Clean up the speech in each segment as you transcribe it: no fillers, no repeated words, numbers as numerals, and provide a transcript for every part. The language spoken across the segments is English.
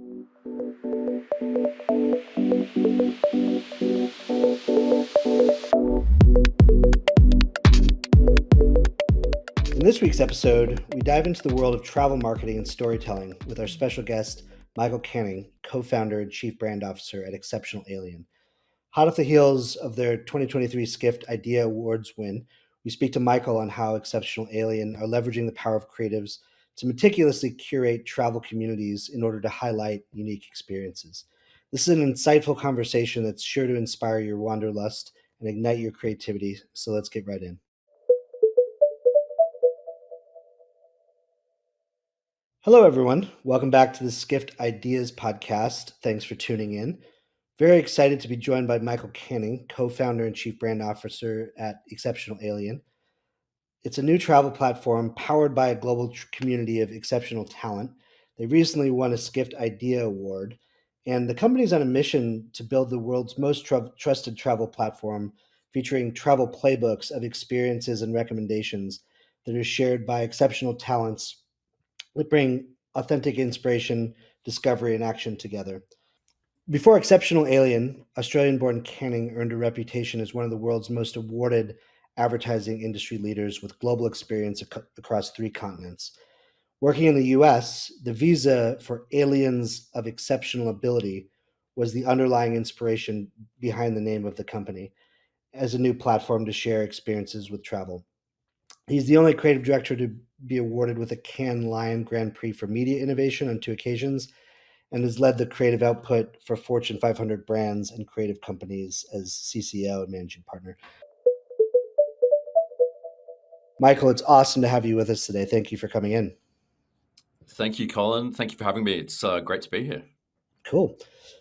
In this week's episode, we dive into the world of travel marketing and storytelling with our special guest, Michael Canning, co-founder and chief brand officer at Exceptional Alien. Hot off the heels of their 2023 Skift IDEA Awards win, we speak to Michael on how Exceptional Alien are leveraging the power of creatives to meticulously curate travel communities in order to highlight unique experiences. This is an insightful conversation that's sure to inspire your wanderlust and ignite your creativity, so let's get right in. Hello, everyone. Welcome back to the Skift Ideas Podcast. Thanks for tuning in. Very excited to be joined by Michael Canning, co-founder and chief brand officer at Exceptional Alien. It's a new travel platform powered by a global community of exceptional talent. They recently won a Skift IDEA Award, and the company's on a mission to build the world's most trusted travel platform, featuring travel playbooks of experiences and recommendations that are shared by exceptional talents that bring authentic inspiration, discovery, and action together. Before Exceptional Alien, Australian-born Canning earned a reputation as one of the world's most awarded advertising industry leaders with global experience across 3 continents. Working in the US, the visa for aliens of exceptional ability was the underlying inspiration behind the name of the company as a new platform to share experiences with travel. He's the only creative director to be awarded with a Cannes Lion Grand Prix for media innovation on 2 occasions, and has led the creative output for Fortune 500 brands and creative companies as CCO and managing partner. Michael, it's awesome to have you with us today. Thank you for coming in. Thank you, Colin. Thank you for having me. It's great to be here. Cool.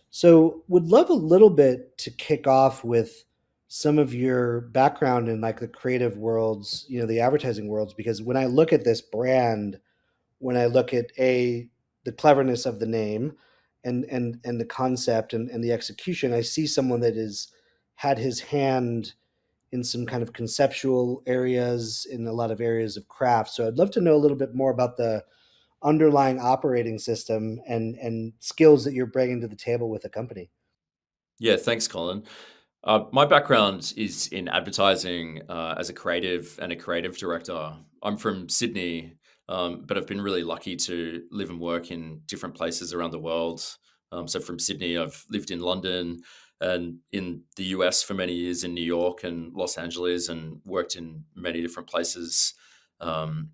So would love a little bit to kick off with some of your background in like the creative worlds, the advertising worlds, because when I look at this brand, when I look at the cleverness of the name and the concept and the execution, I see someone that has had his hand in some kind of conceptual areas, in a lot of areas of craft. So I'd love to know a little bit more about the underlying operating system and skills that you're bringing to the table with the company. Yeah, thanks, Colin. My background is in advertising as a creative and a creative director. I'm from Sydney, but I've been really lucky to live and work in different places around the world. So from Sydney, I've lived in London and in the US for many years, in New York and Los Angeles, and worked in many different places um,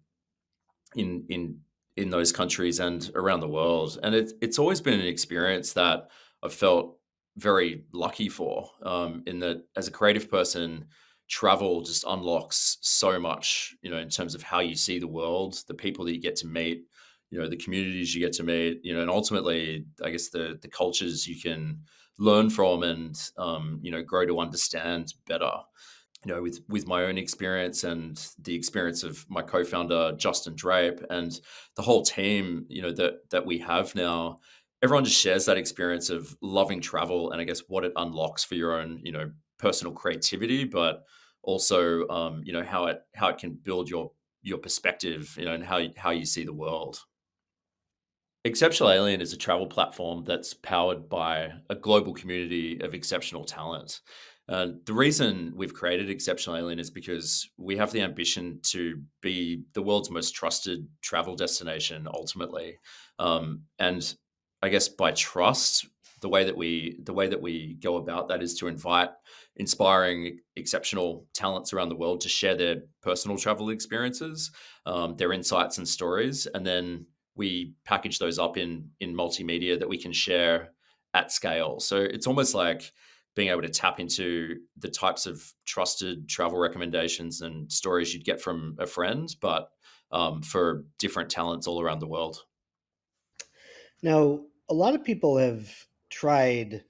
in in in those countries and around the world. And it's always been an experience that I've felt very lucky for. In that, as a creative person, travel just unlocks so much. In terms of how you see the world, the people that you get to meet, the communities you get to meet, and ultimately, I guess the cultures you can learn from and grow to understand better. With my own experience and the experience of my co-founder Justin Drape and the whole team, that we have now, everyone just shares that experience of loving travel and I guess what it unlocks for your own, personal creativity, but also, how it can build your perspective, and how you see the world. Exceptional Alien is a travel platform that's powered by a global community of exceptional talent. The reason we've created Exceptional Alien is because we have the ambition to be the world's most trusted travel destination ultimately. And I guess by trust, the way that we go about that is to invite inspiring, exceptional talents around the world to share their personal travel experiences, their insights and stories, and then we package those up in multimedia that we can share at scale. So it's almost like being able to tap into the types of trusted travel recommendations and stories you'd get from a friend, but for different talents all around the world. Now, a lot of people have tried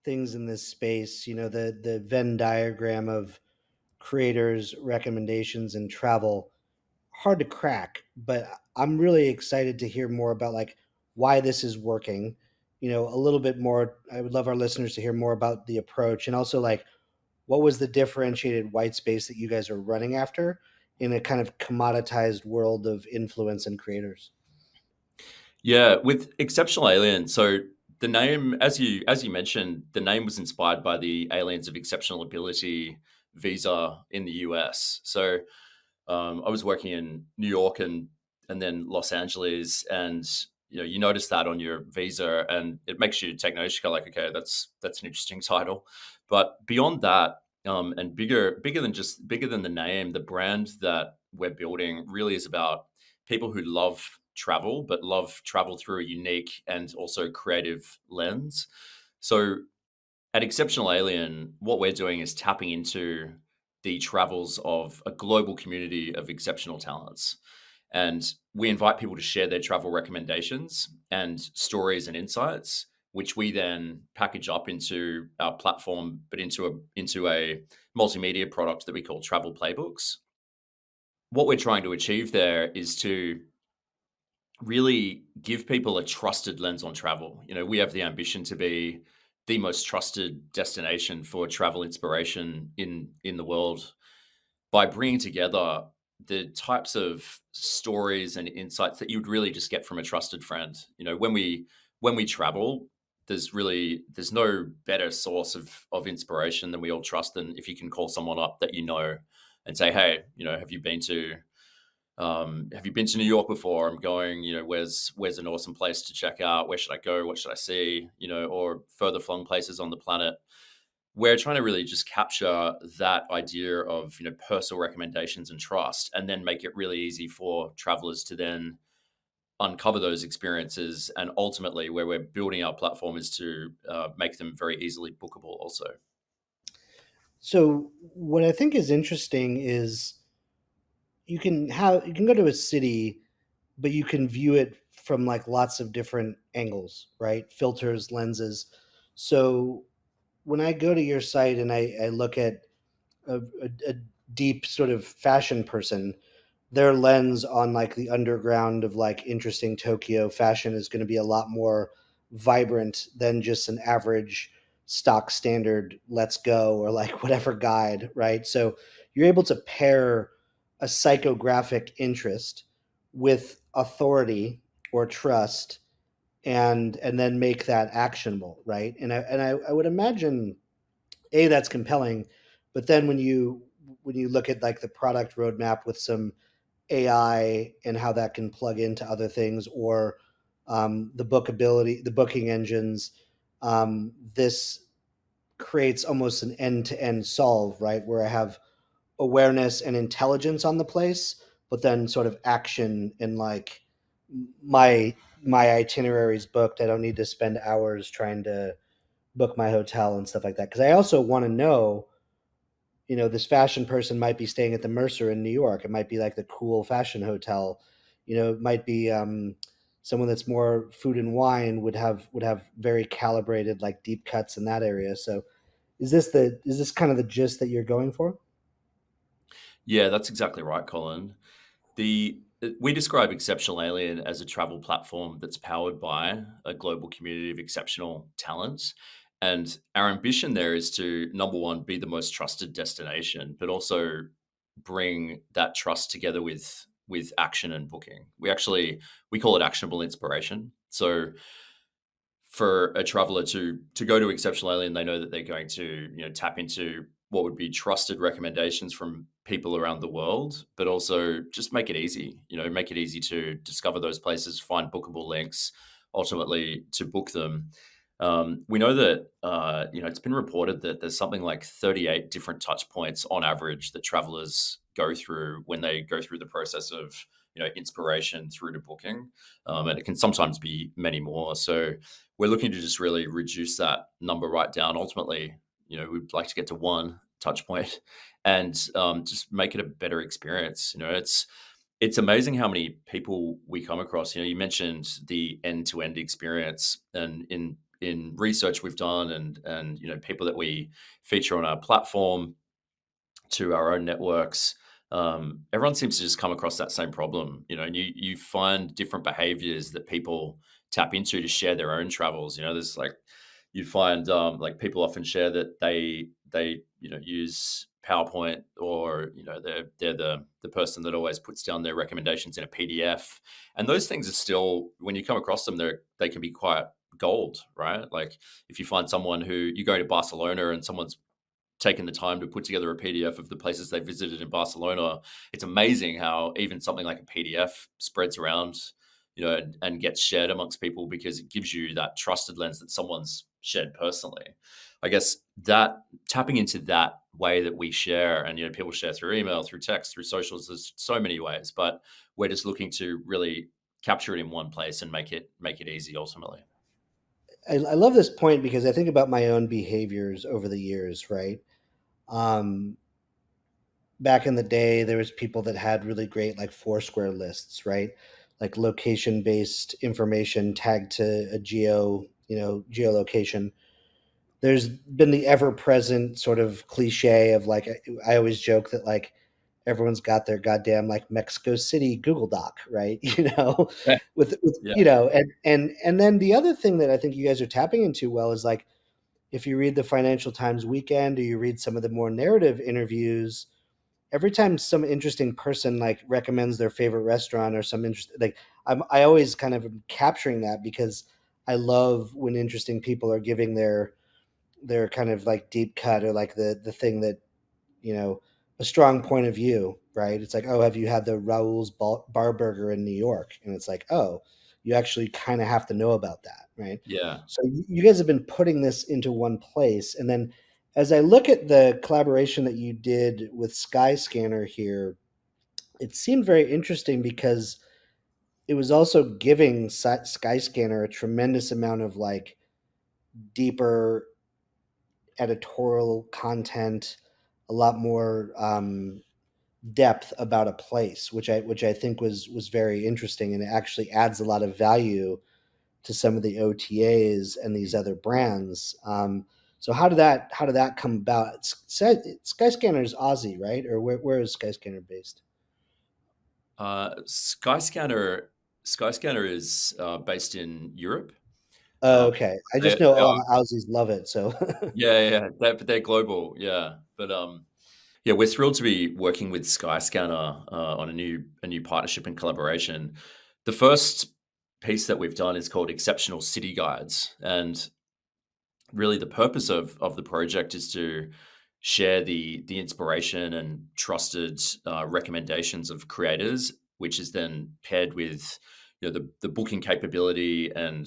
things in this space, the Venn diagram of creators, recommendations, and travel. Hard to crack, but I'm really excited to hear more about like why this is working. A little bit more. I would love our listeners to hear more about the approach, and also like what was the differentiated white space that you guys are running after in a kind of commoditized world of influence and creators. Yeah, with Exceptional Alien, so the name, as you mentioned, the name was inspired by the Aliens of Exceptional Ability visa in the US. So I was working in New York and then Los Angeles, and you notice that on your visa, and it makes you take notice. You go like, okay, that's an interesting title. But beyond that, and bigger than the name, the brand that we're building really is about people who love travel, but love travel through a unique and also creative lens. So at Exceptional Alien, what we're doing is tapping into the travels of a global community of exceptional talents. And we invite people to share their travel recommendations and stories and insights, which we then package up into our platform, but into a multimedia product that we call Travel Playbooks. What we're trying to achieve there is to really give people a trusted lens on travel. We have the ambition to be the most trusted destination for travel inspiration in the world by bringing together the types of stories and insights that you'd really just get from a trusted friend. When we travel, there's no better source of inspiration than we all trust than if you can call someone up that and say, hey, have you been to New York before? I'm going, where's an awesome place to check out? Where should I go? What should I see? Or further flung places on the planet. We're trying to really just capture that idea of, personal recommendations and trust, and then make it really easy for travelers to then uncover those experiences. And ultimately, where we're building our platform is to make them very easily bookable also. So what I think is interesting is you can go to a city, but you can view it from like lots of different angles, right? Filters, lenses. So when I go to your site and I look at a deep sort of fashion person, their lens on like the underground of like interesting Tokyo fashion is going to be a lot more vibrant than just an average stock standard let's go or like whatever guide, right? So you're able to pair a psychographic interest with authority or trust and then make that actionable, right? And I would imagine that's compelling, but then when you look at like the product roadmap with some AI and how that can plug into other things, or the booking engines. This creates almost an end-to-end solve, right? Where I have awareness and intelligence on the place, but then sort of action and like my itineraries booked. I don't need to spend hours trying to book my hotel and stuff like that. Because I also want to know, this fashion person might be staying at the Mercer in New York. It might be like the cool fashion hotel. It might be someone that's more food and wine would have very calibrated like deep cuts in that area. So is this kind of the gist that you're going for? Yeah, that's exactly right, Colin. We describe Exceptional Alien as a travel platform that's powered by a global community of exceptional talents. And our ambition there is to, number one, be the most trusted destination, but also bring that trust together with action and booking. We call it actionable inspiration. So for a traveler to go to Exceptional Alien, they know that they're going to tap into what would be trusted recommendations from people around the world, but also just make it easy. Make it easy to discover those places, find bookable links, ultimately to book them. We know that it's been reported that there's something like 38 different touch points on average that travelers go through when they go through the process of inspiration through to booking, and it can sometimes be many more. So we're looking to just really reduce that number right down. Ultimately, we'd like to get to one touch point and just make it a better experience. It's amazing how many people we come across. You mentioned the end to end experience, and in research we've done, and people that we feature on our platform to our own networks. Everyone seems to just come across that same problem, and you find different behaviors that people tap into to share their own travels. There's like you find like people often share that they use PowerPoint, or they're the person that always puts down their recommendations in a PDF. And those things are still, when you come across them, they can be quite gold, right? Like if you find someone who, you go to Barcelona and someone's taken the time to put together a PDF of the places they visited in Barcelona, it's amazing how even something like a PDF spreads around, and gets shared amongst people, because it gives you that trusted lens that someone's shared personally. I guess that tapping into that way that we share, and people share through email, through text, through socials. There's so many ways, but we're just looking to really capture it in one place and make it easy ultimately. I love this point because I think about my own behaviors over the years, right? Um, Back in the day, there was people that had really great like Foursquare lists, right? Like location based information tagged to a geolocation. There's been the ever present sort of cliche of like, I always joke that like everyone's got their goddamn like Mexico City Google Doc, right? Yeah. With Yeah. and then the other thing that I think you guys are tapping into well is like if you read the Financial Times Weekend or you read some of the more narrative interviews, every time some interesting person like recommends their favorite restaurant or some interest, like I always kind of am capturing that because I love when interesting people are giving their kind of like deep cut or like the thing that you know a strong point of view, right? It's like, oh, have you had the Raoul's bar burger in New York? And it's like, oh, you actually kind of have to know about that, right? Yeah. So you guys have been putting this into one place, and then as I look at the collaboration that you did with Skyscanner here, it seemed very interesting because it was also giving Skyscanner a tremendous amount of like deeper editorial content, a lot more depth about a place, which I think was very interesting, and it actually adds a lot of value to some of the OTAs and these other brands. So how did that come about? Skyscanner is Aussie, right? Or where is Skyscanner based? Skyscanner Skyscanner is based in Europe. Oh, Um, okay, I they, just know they all are, the Aussies love it. So yeah. But they're global, yeah. But yeah, we're thrilled to be working with Skyscanner on a new partnership and collaboration. The first piece that we've done is called Exceptional City Guides, and really the purpose of the project is to share the inspiration and trusted recommendations of creators, which is then paired with the booking capability and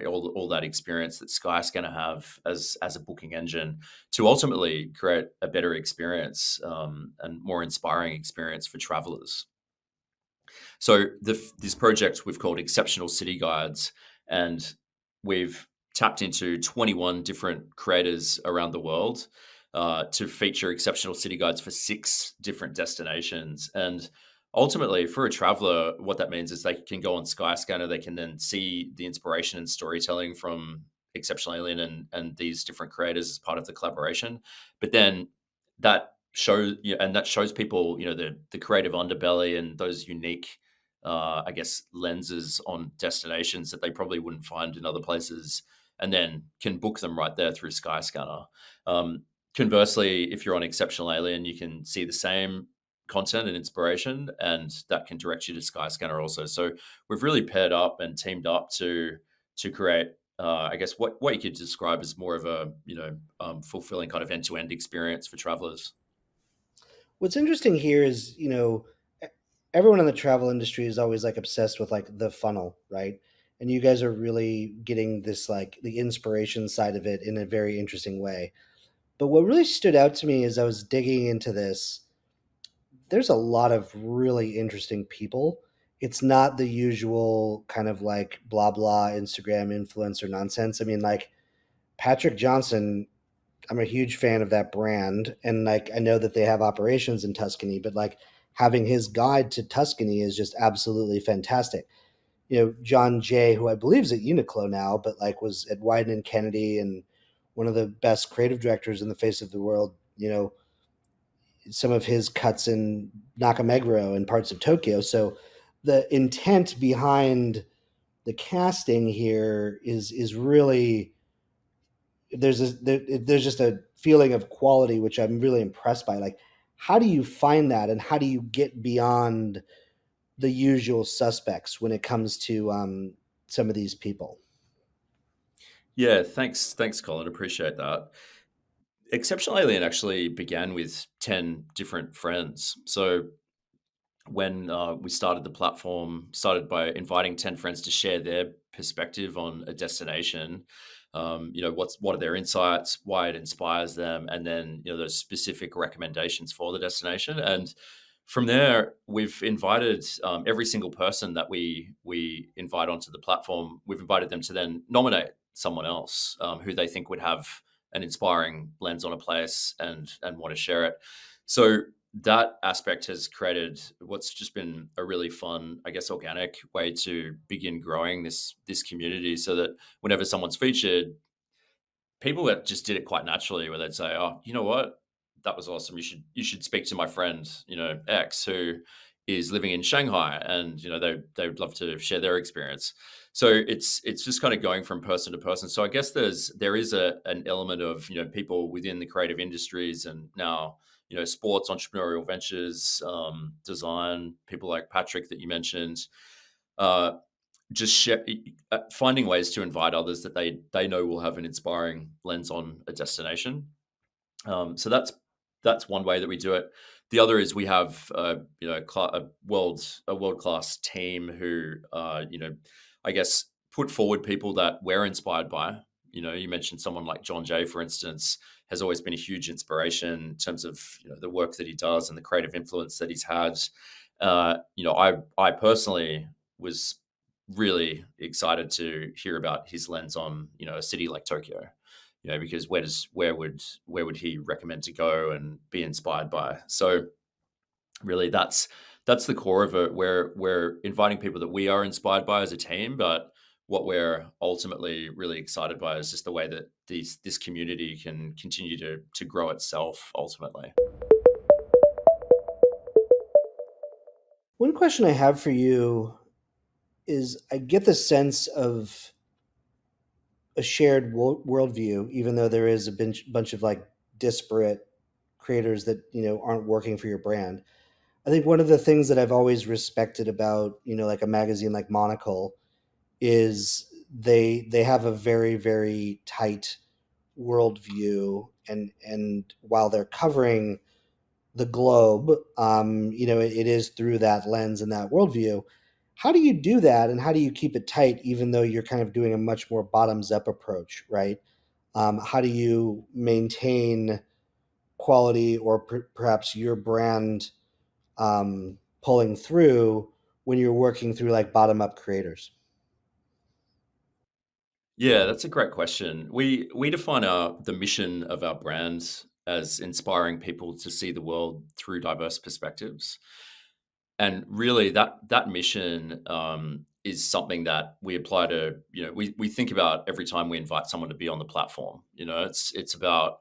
all that experience that Sky's going to have as a booking engine to ultimately create a better experience, and more inspiring experience for travelers. So this project we've called Exceptional City Guides, and we've tapped into 21 different creators around the world to feature exceptional city guides for 6 different destinations. And ultimately, for a traveler, what that means is they can go on Skyscanner, they can then see the inspiration and storytelling from Exceptional Alien and these different creators as part of the collaboration. But then that shows people, the creative underbelly and those unique, I guess, lenses on destinations that they probably wouldn't find in other places, and then can book them right there through Skyscanner. Um, Conversely, if you're on Exceptional Alien, you can see the same content and inspiration, and that can direct you to Skyscanner also. So we've really paired up and teamed up to create, I guess, what you could describe as more of a fulfilling kind of end to end experience for travelers. what's interesting here is e- everyone in the travel industry is always like obsessed with like the funnel, right? And you guys are really getting this like the inspiration side of it in a very interesting way. But what really stood out to me as I was digging into this, there's a lot of really interesting people. It's not the usual kind of like blah blah Instagram influencer nonsense. I mean, like Patrick Johnson, I'm a huge fan of that brand, and like I know that they have operations in Tuscany, but like having his guide to Tuscany is just absolutely fantastic. John Jay, who I believe is at Uniqlo now, but like was at Wyden and Kennedy and one of the best creative directors in the face of the world. Some of his cuts in Nakameguro and parts of Tokyo. So the intent behind the casting here is really there's just a feeling of quality which I'm really impressed by. Like, how do you find that, and how do you get beyond the usual suspects when it comes to some of these people? Yeah, thanks, Colin. Appreciate that. Exceptional Alien actually began with 10 different friends. So when we started the platform, started by inviting 10 friends to share their perspective on a destination. What are their insights, why it inspires them, and then those specific recommendations for the destination. And from there, we've invited every single person that we invite onto the platform. We've invited them to then nominate someone else who they think would have an inspiring lens on a place and want to share it. So that aspect has created what's just been a really fun, I guess, organic way to begin growing this community, so that whenever someone's featured, people that just did it quite naturally, where they'd say, "Oh, you know what? That was awesome. You should speak to my friend, X, who is living in Shanghai, and they would love to share their experience." So it's just kind of going from person to person. So I guess there is an element of people within the creative industries, and now sports, entrepreneurial ventures, design, people like Patrick that you mentioned. Uh, just finding ways to invite others that they know will have an inspiring lens on a destination. So that's one way that we do it. The other is we have a world class team who I guess put forward people that we're inspired by. You mentioned someone like John Jay, for instance, has always been a huge inspiration in terms of the work that he does and the creative influence that he's had. I personally was really excited to hear about his lens on a city like Tokyo, because where would he recommend to go and be inspired by? So really, that's the core of it. We're inviting people that we are inspired by as a team, but what we're ultimately really excited by is just the way that this community can continue to grow itself ultimately. One question I have for you is, I get the sense of a shared worldview, even though there is a bunch of like disparate creators that aren't working for your brand. I think one of the things that I've always respected about like a magazine like Monocle is they have a very, very tight worldview, and while they're covering the globe, it is through that lens and that worldview. How do you do that, and how do you keep it tight, even though you're kind of doing a much more bottoms up approach, right? How do you maintain quality, or perhaps your brand pulling through when you're working through like bottom up creators? Yeah, that's a great question. We define the mission of our brands as inspiring people to see the world through diverse perspectives. And really, that mission is something that we apply to, we think about every time we invite someone to be on the platform. It's about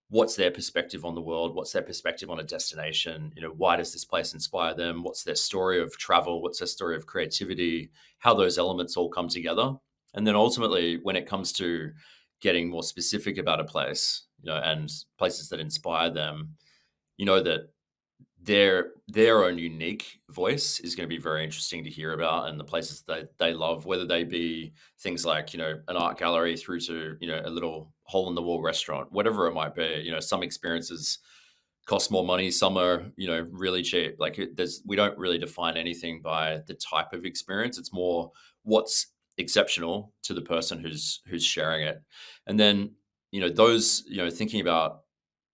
what's their perspective on the world, what's their perspective on a destination, why does this place inspire them, what's their story of travel, what's their story of creativity, how those elements all come together. And then ultimately, when it comes to getting more specific about a place, and places that inspire them, that their own unique voice is going to be very interesting to hear about, and the places that they love, whether they be things like an art gallery through to a little hole in the wall restaurant, whatever it might be. Some experiences cost more money, some are really cheap. Like we don't really define anything by the type of experience. It's more what's exceptional to the person who's sharing it. And then those thinking about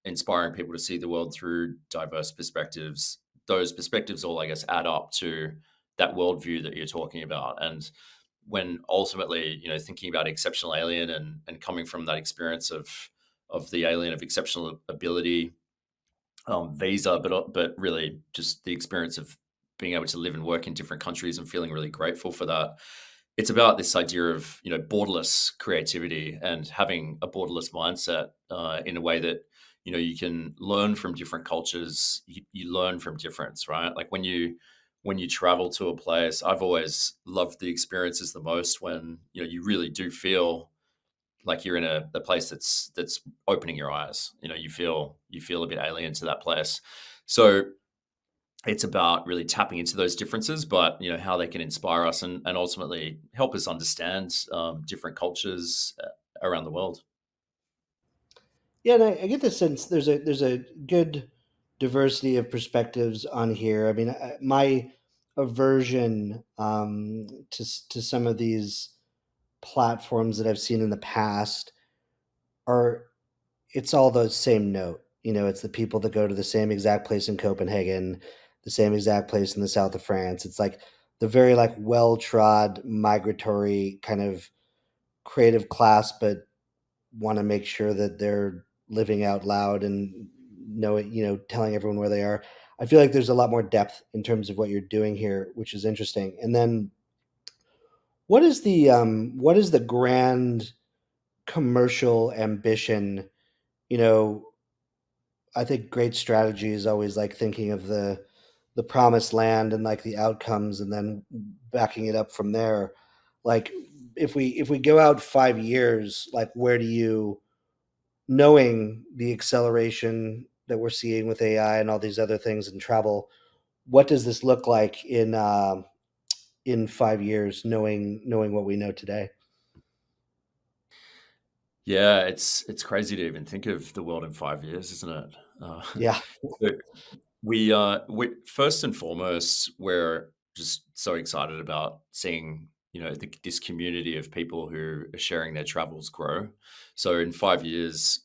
inspiring people to see the world through diverse perspectives, those perspectives all, I guess, add up to that worldview that you're talking about. And when ultimately, thinking about exceptional alien and coming from that experience of the alien of exceptional ability, visa, but really just the experience of being able to live and work in different countries and feeling really grateful for that. It's about this idea of borderless creativity and having a borderless mindset in a way that you can learn from different cultures. You learn from difference, right? Like when you travel to a place, I've always loved the experiences the most when you really do feel like you're in a place that's opening your eyes. You feel a bit alien to that place. So it's about really tapping into those differences, but how they can inspire us and ultimately help us understand different cultures around the world. Yeah, and I get the sense there's a good diversity of perspectives on here. I mean, my aversion to some of these platforms that I've seen in the past are it's all the same note. It's the people that go to the same exact place in Copenhagen, the same exact place in the south of France. It's like the very like well trod migratory kind of creative class, but want to make sure that they're living out loud and telling everyone where they are. I feel like there's a lot more depth in terms of what you're doing here, which is interesting. And then what is the grand commercial ambition? You know, I think great strategy is always like thinking of the promised land and like the outcomes and then backing it up from there. Like if we go out 5 years, like where do you knowing the acceleration that we're seeing with AI and all these other things in travel, what does this look like in 5 years, knowing what we know today? Yeah, it's crazy to even think of the world in 5 years, isn't it? Yeah, So we first and foremost, we're just so excited about seeing this community of people who are sharing their travels grow. So in 5 years,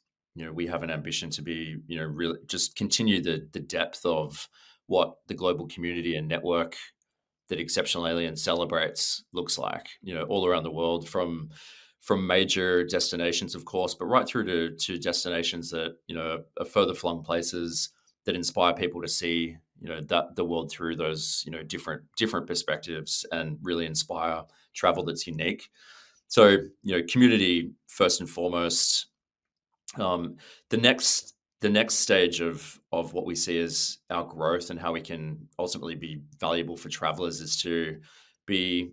we have an ambition to be really just continue the depth of what the global community and network that Exceptional Alien celebrates looks like, all around the world, from major destinations, of course, but right through to destinations that are further flung places that inspire people to see that the world through those different perspectives and really inspire travel that's unique. So community first and foremost. um, the next stage of what we see as our growth and how we can ultimately be valuable for travelers is to be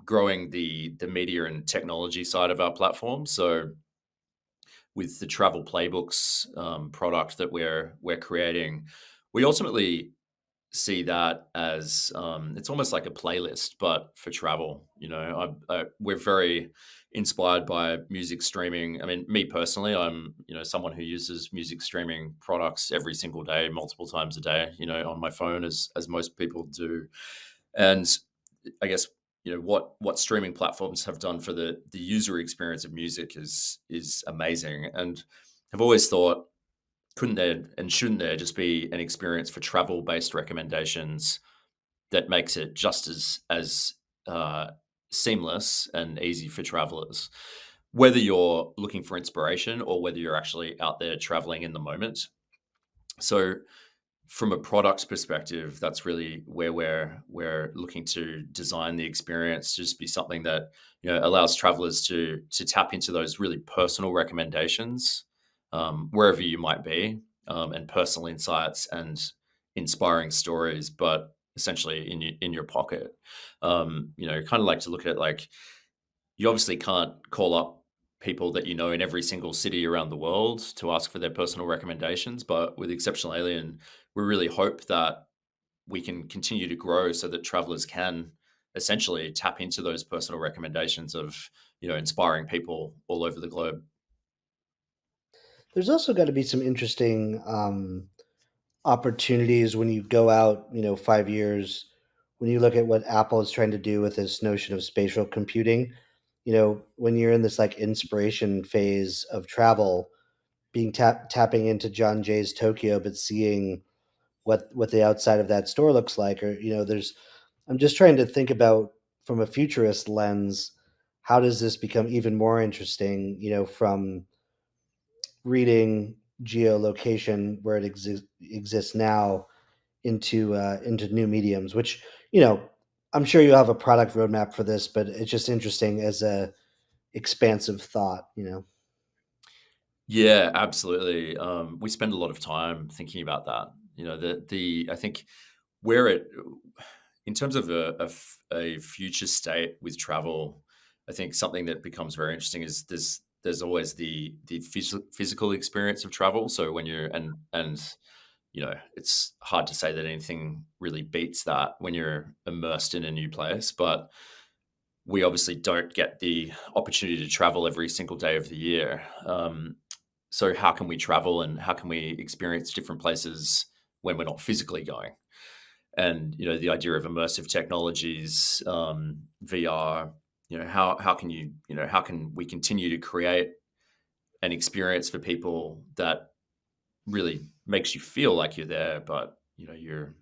growing the media and technology side of our platform. So with the Travel Playbooks product that we're creating, we ultimately see that as it's almost like a playlist, but for travel. We're very inspired by music streaming. I mean, me personally, I'm someone who uses music streaming products every single day, multiple times a day. On my phone, as most people do, and I guess what streaming platforms have done for the user experience of music is amazing, and have always thought, couldn't there and shouldn't there just be an experience for travel based recommendations that makes it just as uh, seamless and easy for travelers, whether you're looking for inspiration or whether you're actually out there traveling in the moment. So from a product perspective, that's really where we're looking to design the experience to just be something that allows travelers to tap into those really personal recommendations, wherever you might be, and personal insights and inspiring stories, but essentially in your pocket. Kind of like to look at it like you obviously can't call up people that you know in every single city around the world to ask for their personal recommendations. But with Exceptional Alien, we really hope that we can continue to grow so that travelers can essentially tap into those personal recommendations of inspiring people all over the globe. there's also got to be some interesting opportunities when you go out, 5 years, when you look at what Apple is trying to do with this notion of spatial computing. When you're in this like inspiration phase of travel, being tapping into John Jay's Tokyo, but seeing what the outside of that store looks like, or there's. I'm just trying to think about from a futurist lens, how does this become even more interesting? From reading geolocation where it exists now into new mediums, which I'm sure you have a product roadmap for this, but it's just interesting as a expansive thought. Yeah, absolutely. We spend a lot of time thinking about that. I think where it in terms of a future state with travel, I think something that becomes very interesting is there's there's always the physical experience of travel. So when you're and it's hard to say that anything really beats that when you're immersed in a new place. But we obviously don't get the opportunity to travel every single day of the year. So how can we travel and how can we experience different places when we're not physically going? And the idea of immersive technologies, VR. How can how can we continue to create an experience for people that really makes you feel like you're there, but you're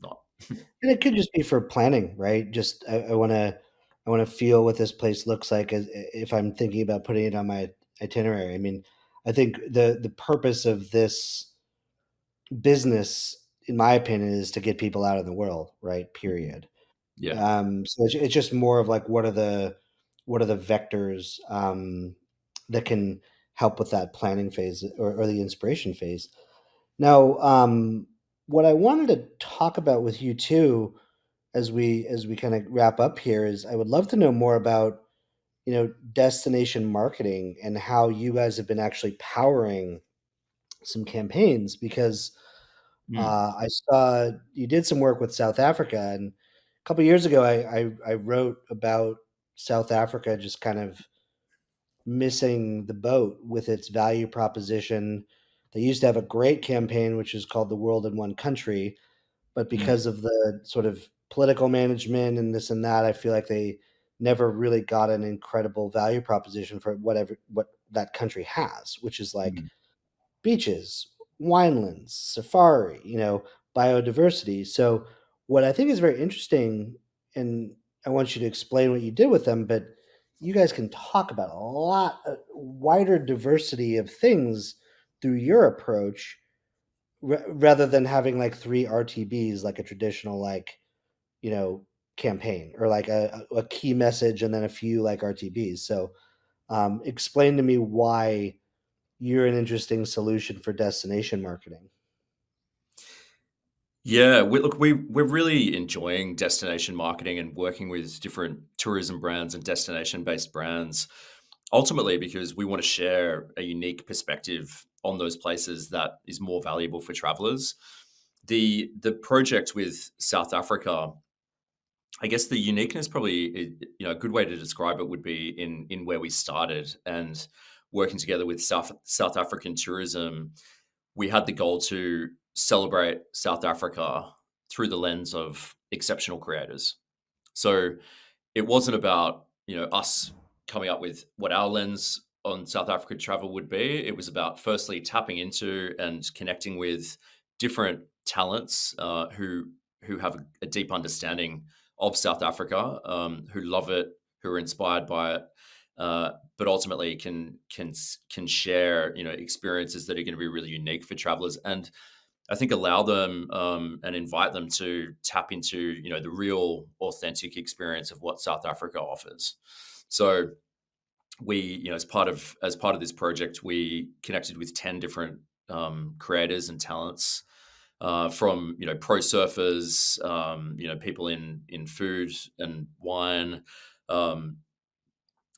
not. And it could just be for planning, right? Just I wanna feel what this place looks like as if I'm thinking about putting it on my itinerary. I mean, I think the purpose of this business, in my opinion, is to get people out in the world, right? Mhm. Period. Yeah. So it's just more of like what are the vectors that can help with that planning phase or the inspiration phase. Now, what I wanted to talk about with you too, as we kind of wrap up here, is I would love to know more about destination marketing and how you guys have been actually powering some campaigns because Mm. I saw you did some work with South Africa, and a couple years ago, I wrote about South Africa just kind of missing the boat with its value proposition. They used to have a great campaign, which is called "The World in One Country," but Mm. because of the sort of political management and this and that, I feel like they never really got an incredible value proposition for what that country has, which is like Mm. beaches, winelands, safari, biodiversity. So, what I think is very interesting, and I want you to explain what you did with them, but you guys can talk about a lot wider diversity of things through your approach rather than having like three RTBs, like a traditional, like, you know, campaign or like a key message and then a few like RTBs. So, explain to me why you're an interesting solution for destination marketing. Yeah, we're really enjoying destination marketing and working with different tourism brands and destination-based brands, ultimately because we want to share a unique perspective on those places that is more valuable for travelers. The project with South Africa, I guess the uniqueness probably, a good way to describe it would be in where we started and working together with South African tourism. We had the goal to celebrate South Africa through the lens of exceptional creators. So it wasn't about us coming up with what our lens on South African travel would be. It was about firstly tapping into and connecting with different talents who have a deep understanding of South Africa, who love it, who are inspired by it, but ultimately can share experiences that are going to be really unique for travelers, and I think allow them and invite them to tap into the real authentic experience of what South Africa offers. So we as part of this project, we connected with 10 different creators and talents, from pro surfers, people in food and wine, um,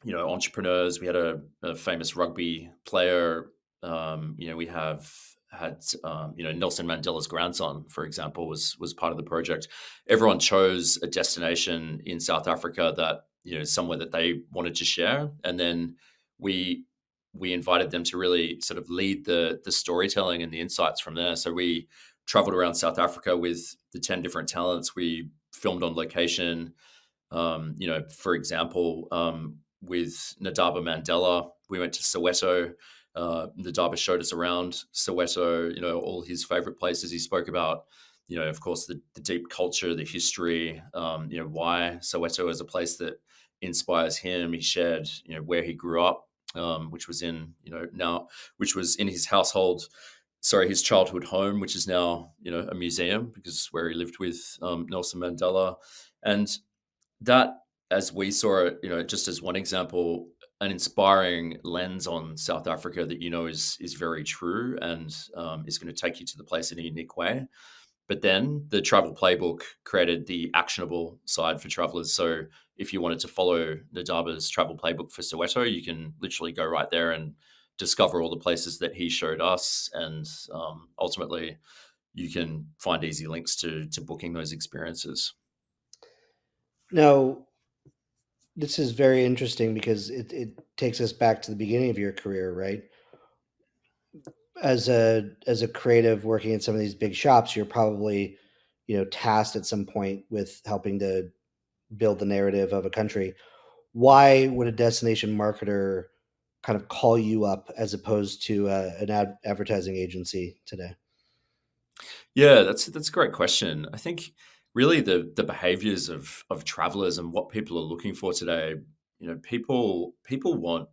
entrepreneurs. We had a famous rugby player. We have had, Nelson Mandela's grandson, for example, was part of the project. Everyone chose a destination in South Africa that somewhere that they wanted to share, and then we we invited them to really sort of lead the storytelling and the insights from there. So we traveled around South Africa with the 10 different talents. We filmed on location. For example, with Nadaba Mandela, we went to Soweto. Nadaba showed us around Soweto, all his favorite places. He spoke about, of course, the deep culture, the history, why Soweto is a place that inspires him. He shared, where he grew up, which was which was in his household, sorry, his childhood home, which is now, a museum because where he lived with Nelson Mandela. And that, as we saw it, just as one example, an inspiring lens on South Africa that is very true and is going to take you to the place in a unique way. But then the Travel Playbook created the actionable side for travelers. So if you wanted to follow Nadaba's Travel Playbook for Soweto, you can literally go right there and discover all the places that he showed us, and ultimately you can find easy links to booking those experiences. Now, this is very interesting because it takes us back to the beginning of your career, right? As a creative working in some of these big shops, you're probably, tasked at some point with helping to build the narrative of a country. Why would a destination marketer kind of call you up as opposed to an advertising agency today? Yeah, that's a great question. I think really the behaviors of travelers and what people are looking for today, people want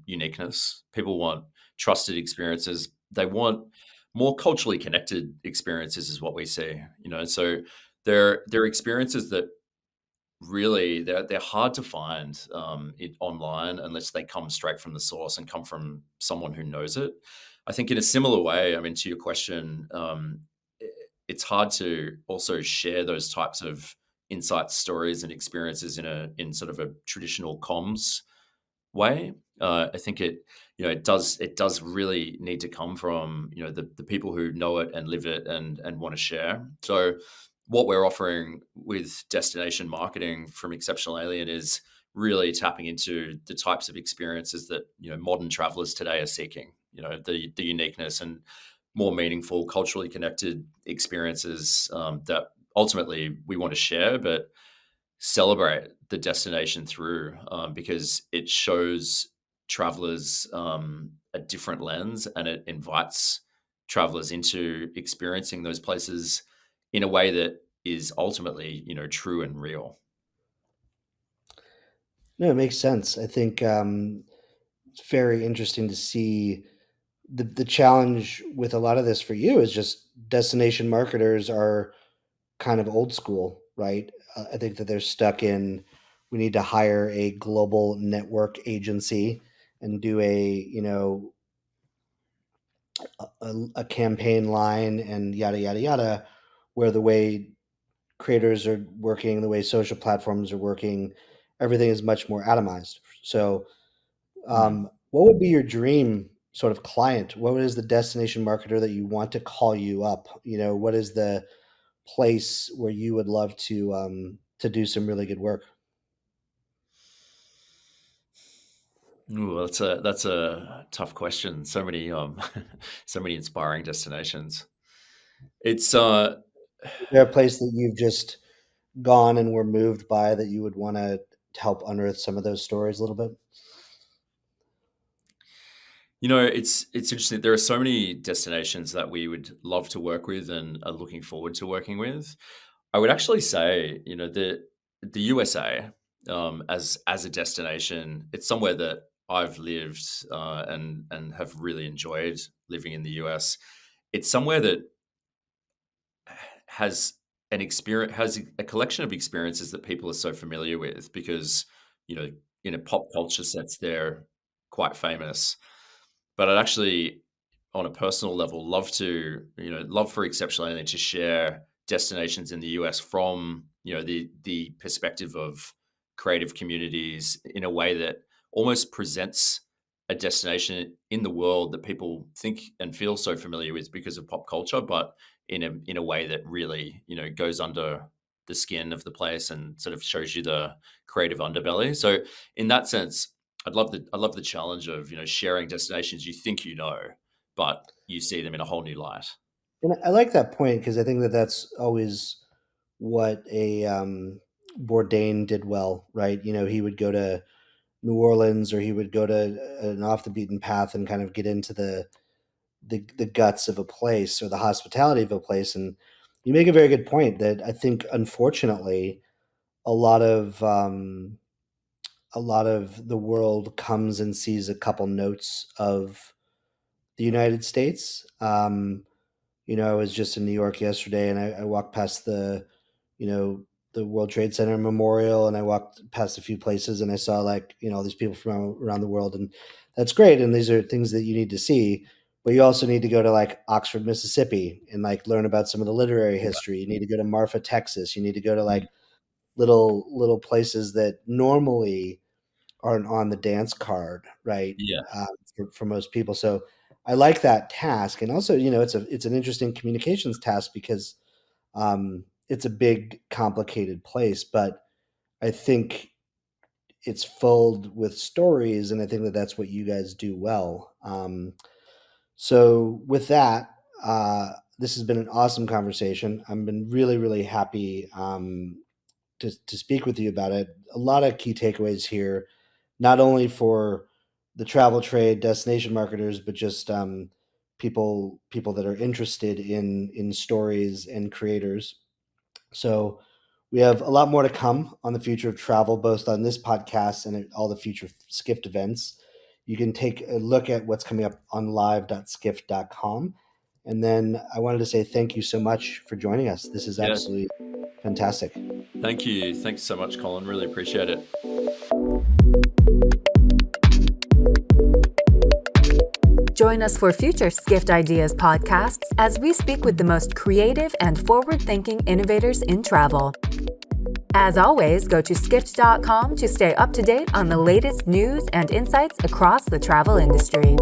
uniqueness. People want trusted experiences. They want more culturally connected experiences, is what we see. So they're experiences that really they're hard to find it online unless they come straight from the source and come from someone who knows it. I think in a similar way, I mean, to your question, i- it's hard to also share those types of insights, stories, and experiences in sort of a traditional comms way. I think it does really need to come from the people who know it and live it and want to share. So what we're offering with destination marketing from Exceptional Alien is really tapping into the types of experiences that modern travelers today are seeking. The uniqueness and more meaningful, culturally connected experiences that ultimately we want to share, but celebrate the destination through, because it shows travelers a different lens, and it invites travelers into experiencing those places in a way that is ultimately true and real. No, it makes sense. I think it's very interesting to see the challenge with a lot of this for you is just destination marketers are kind of old school, right? I think that they're stuck in we need to hire a global network agency and do a campaign line and yada yada yada, where the way creators are working, the way social platforms are working, everything is much more atomized. So, Mm. what would be your dream sort of client? What is the destination marketer that you want to call you up? What is the place where you would love to do some really good work? Ooh, that's a tough question. So many so many inspiring destinations. It's Is there a place that you've just gone and were moved by that you would want to help unearth some of those stories a little bit? it's interesting. There are so many destinations that we would love to work with and are looking forward to working with. I would actually say, the USA, as a destination, it's somewhere that I've lived and have really enjoyed living in the US. It's somewhere that has has a collection of experiences that people are so familiar with because you know in a pop culture sense they're quite famous. But I'd actually, on a personal level, love for Exceptional Alien to share destinations in the US from, the perspective of creative communities in a way that almost presents a destination in the world that people think and feel so familiar with because of pop culture, but in a way that really, goes under the skin of the place and sort of shows you the creative underbelly. So in that sense, I love the challenge of sharing destinations you think but you see them in a whole new light. And I like that point because I think that that's always what a Bourdain did well, right? He would go to New Orleans or he would go to an off the beaten path and kind of get into the guts of a place or the hospitality of a place. And you make a very good point that I think unfortunately a lot of the world comes and sees a couple notes of the United States. I was just in New York yesterday, and I walked past you know, the World Trade Center Memorial, and I walked past a few places, and I saw all these people from around the world, and that's great. And these are things that you need to see. but you also need to go to like Oxford, Mississippi, and like learn about some of the literary history. You need to go to Marfa, Texas. You need to go to Mm. like little places that normally aren't on the dance card, right? Yeah. For most people. So I like that task, and also, it's an interesting communications task because it's a big, complicated place, but I think it's filled with stories, and I think that that's what you guys do well. So with that, this has been an awesome conversation. I've been really, really happy to speak with you about it. A lot of key takeaways here, not only for the travel trade, destination marketers, but just people that are interested in stories and creators. So we have a lot more to come on the future of travel, both on this podcast and at all the future Skift events. You can take a look at what's coming up on live.skift.com. And then I wanted to say thank you so much for joining us. This is Yeah. absolutely fantastic. Thank you. Thanks so much, Colin. Really appreciate it. Join us for future Skift Ideas podcasts as we speak with the most creative and forward-thinking innovators in travel. As always, go to skift.com to stay up to date on the latest news and insights across the travel industry.